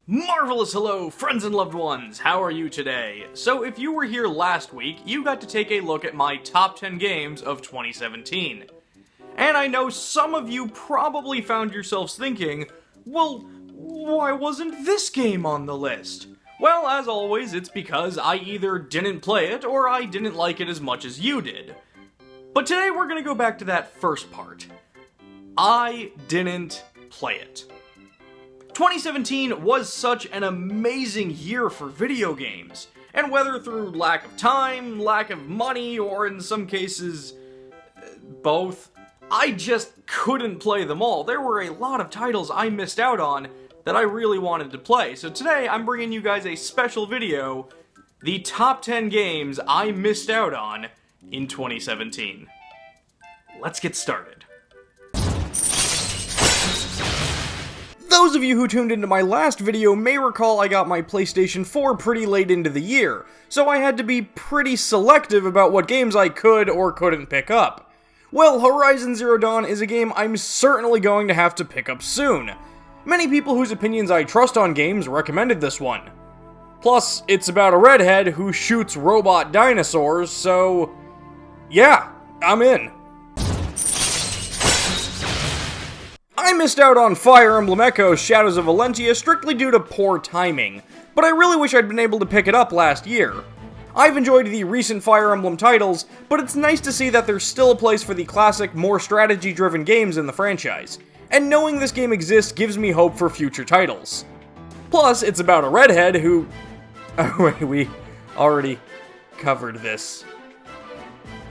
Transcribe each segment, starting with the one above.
Marvelous hello, friends and loved ones! How are you today? So if you were here last week, you got to take a look at my top 10 games of 2017. And I know some of you probably found yourselves thinking, well, why wasn't this game on the list? Well, as always, it's because I either didn't play it or I didn't like it as much as you did. But today we're gonna go back to that first part. I didn't play it. 2017 was such an amazing year for video games, and whether through lack of time, lack of money, or in some cases, both, I just couldn't play them all. There were a lot of titles I missed out on that I really wanted to play, so today I'm bringing you guys a special video, the top 10 games I missed out on in 2017. Let's get started. Those of you who tuned into my last video may recall I got my PlayStation 4 pretty late into the year, so I had to be pretty selective about what games I could or couldn't pick up. Well, Horizon Zero Dawn is a game I'm certainly going to have to pick up soon. Many people whose opinions I trust on games recommended this one. Plus, it's about a redhead who shoots robot dinosaurs, so yeah, I'm in. I missed out on Fire Emblem Echoes Shadows of Valentia strictly due to poor timing, but I really wish I'd been able to pick it up last year. I've enjoyed the recent Fire Emblem titles, but it's nice to see that there's still a place for the classic, more strategy-driven games in the franchise, and knowing this game exists gives me hope for future titles. Plus, it's about a redhead who... Oh wait, we already covered this.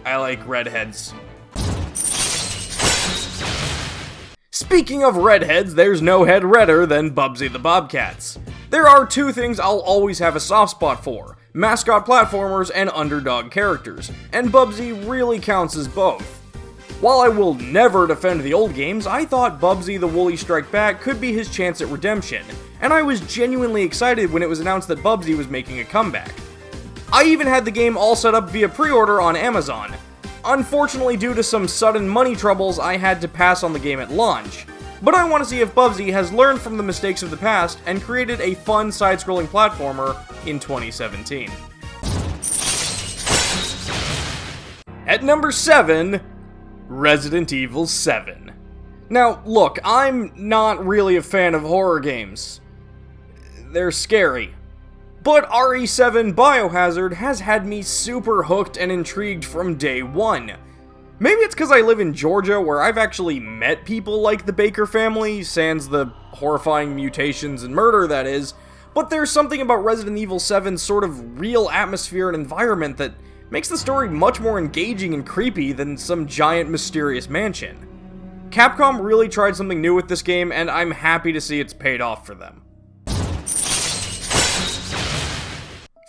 I like redheads. Speaking of redheads, there's no head redder than Bubsy the Bobcats. There are two things I'll always have a soft spot for: mascot platformers and underdog characters, and Bubsy really counts as both. While I will never defend the old games, I thought Bubsy the Woolly Strike Back could be his chance at redemption, and I was genuinely excited when it was announced that Bubsy was making a comeback. I even had the game all set up via pre-order on Amazon. Unfortunately, due to some sudden money troubles, I had to pass on the game at launch. But I want to see if Bubsy has learned from the mistakes of the past and created a fun side-scrolling platformer in 2017. At number 7, Resident Evil 7. Now, look, I'm not really a fan of horror games. They're scary. But RE7 Biohazard has had me super hooked and intrigued from day one. Maybe it's because I live in Georgia where I've actually met people like the Baker family, sans the horrifying mutations and murder that is, but there's something about Resident Evil 7's sort of real atmosphere and environment that makes the story much more engaging and creepy than some giant mysterious mansion. Capcom really tried something new with this game, and I'm happy to see it's paid off for them.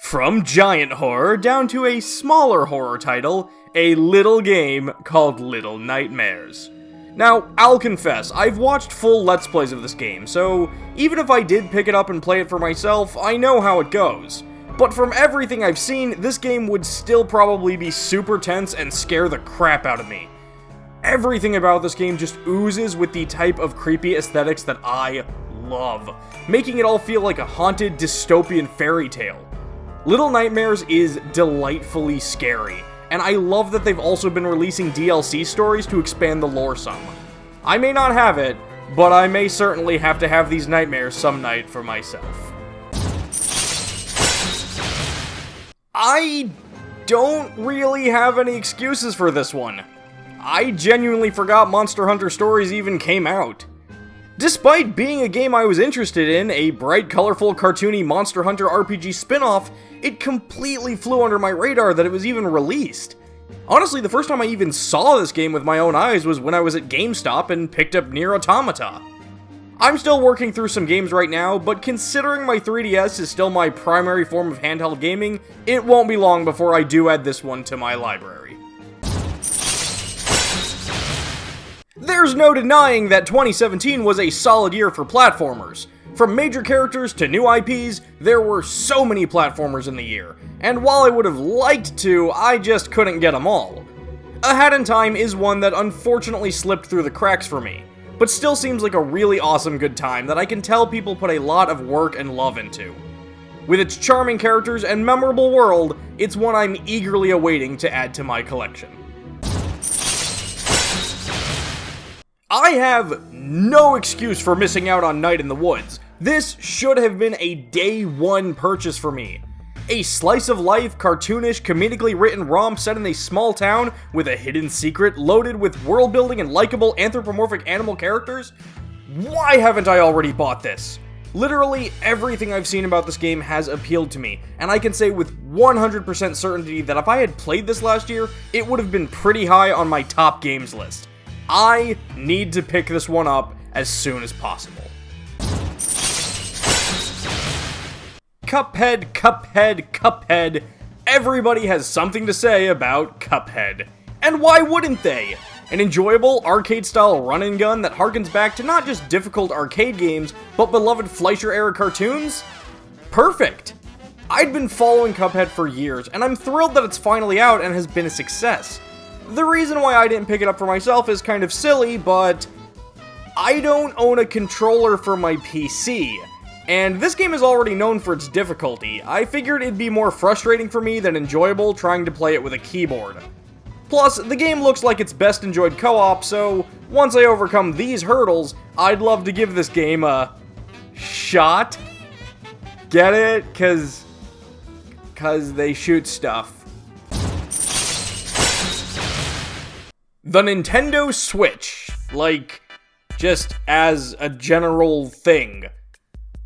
From giant horror down to a smaller horror title, a little game called Little Nightmares. Now, I'll confess, I've watched full Let's Plays of this game, so even if I did pick it up and play it for myself, I know how it goes. But from everything I've seen, this game would still probably be super tense and scare the crap out of me. Everything about this game just oozes with the type of creepy aesthetics that I love, making it all feel like a haunted dystopian fairy tale. Little Nightmares is delightfully scary, and I love that they've also been releasing DLC stories to expand the lore some. I may not have it, but I may certainly have to have these nightmares some night for myself. I don't really have any excuses for this one. I genuinely forgot Monster Hunter Stories even came out. Despite being a game I was interested in, a bright, colorful, cartoony Monster Hunter RPG spin-off, it completely flew under my radar that it was even released. Honestly, the first time I even saw this game with my own eyes was when I was at GameStop and picked up Nier Automata. I'm still working through some games right now, but considering my 3DS is still my primary form of handheld gaming, it won't be long before I do add this one to my library. There's no denying that 2017 was a solid year for platformers. From major characters to new IPs, there were so many platformers in the year, and while I would have liked to, I just couldn't get them all. A Hat in Time is one that unfortunately slipped through the cracks for me. but still seems like a really awesome good time that I can tell people put a lot of work and love into. With its charming characters and memorable world, it's one I'm eagerly awaiting to add to my collection. I have no excuse for missing out on Night in the Woods. This should have been a day one purchase for me. A slice-of-life, cartoonish, comedically written romp set in a small town with a hidden secret loaded with world-building and likable anthropomorphic animal characters? Why haven't I already bought this? Literally everything I've seen about this game has appealed to me, and I can say with 100% certainty that if I had played this last year, it would have been pretty high on my top games list. I need to pick this one up as soon as possible. Cuphead, Cuphead, Cuphead. Everybody has something to say about Cuphead. And why wouldn't they? An enjoyable, arcade-style run-and-gun that harkens back to not just difficult arcade games, but beloved Fleischer-era cartoons? Perfect! I'd been following Cuphead for years, and I'm thrilled that it's finally out and has been a success. The reason why I didn't pick it up for myself is kind of silly, but I don't own a controller for my PC. And this game is already known for its difficulty. I figured it'd be more frustrating for me than enjoyable trying to play it with a keyboard. Plus, the game looks like it's best enjoyed co-op, so once I overcome these hurdles, I'd love to give this game a shot. Get it? Cause they shoot stuff. The Nintendo Switch. Like, just as a general thing.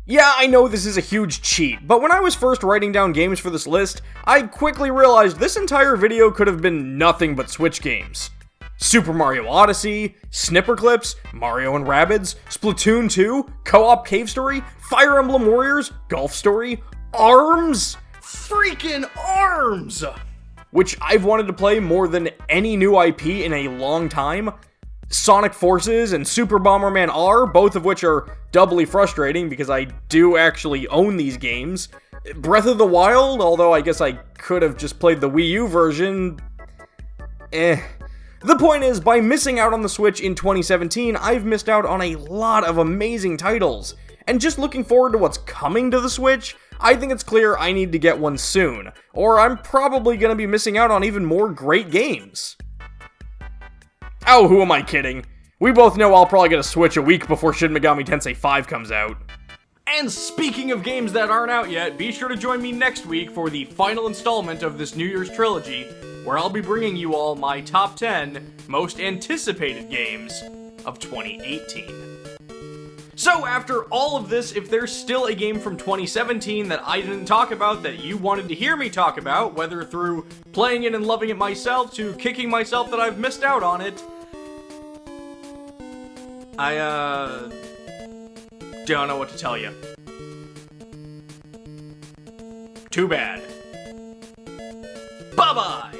Yeah, I know this is a huge cheat, but when I was first writing down games for this list, I quickly realized this entire video could have been nothing but Switch games. Super Mario Odyssey, Snipper Clips, Mario and Rabbids, Splatoon 2, Co-op Cave Story, Fire Emblem Warriors, Golf Story, ARMS? Freaking ARMS! Which I've wanted to play more than any new IP in a long time. Sonic Forces and Super Bomberman R, both of which are doubly frustrating because I do actually own these games. Breath of the Wild, although I guess I could have just played the Wii U version. The point is, by missing out on the Switch in 2017, I've missed out on a lot of amazing titles. And just looking forward to what's coming to the Switch, I think it's clear I need to get one soon, or I'm probably going to be missing out on even more great games. Oh, who am I kidding? We both know I'll probably get a Switch a week before Shin Megami Tensei 5 comes out. And speaking of games that aren't out yet, be sure to join me next week for the final installment of this New Year's trilogy, where I'll be bringing you all my top 10 most anticipated games of 2018. So after all of this, if there's still a game from 2017 that I didn't talk about that you wanted to hear me talk about, whether through playing it and loving it myself to kicking myself that I've missed out on it, I don't know what to tell you. Too bad. Bye-bye!